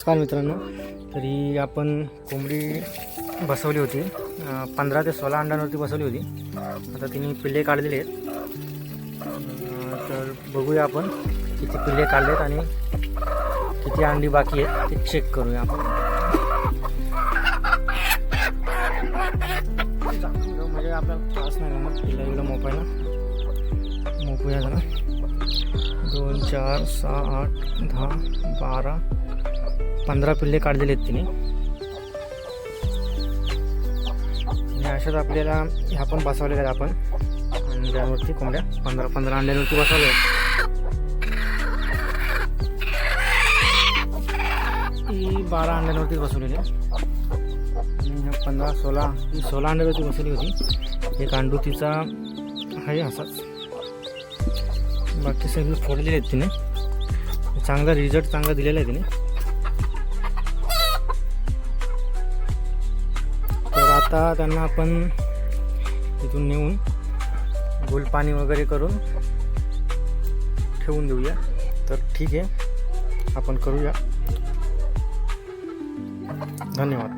नमस्कार मित्रांनो, तरी आपण कोंबडी बसवली होती 15 ते 16 अंड्यांवरती बसवली होती. आता तिने पिल्ले काढलेले आहेत. तर बघूया आपण किती पिल्ले काढलेत आणि किती अंडी बाकी आहेत ते चेक करूया आपण. म्हणजे आपल्याला त्रास नाही होणार पिल्ला इकडं मोपूया जरा. 2 4 6 8 10 12 15 पिल्ले काढलेले आहेत तिने. आणि अशाच आपल्याला ह्या पण बसवलेल्या आहेत आपण अंड्यांवरती. कोंबड्या 15 अंड्यांवरती बसवल्या आहेत. 12 अंड्यांवरती बसवलेले आणि 16 अंड्यांवरती बसवली होती. एक अंडू तिचा आहे असाच. बाकी सगळे फोडलेले आहेत तिने. चांगला रिझल्ट चांगला दिलेला आहे तिने. तर आता त्यांना आपण इथून नेऊन गुलपाणी वगैरे करून ठेवून देऊया. तर ठीक आहे, आपण करूया. धन्यवाद.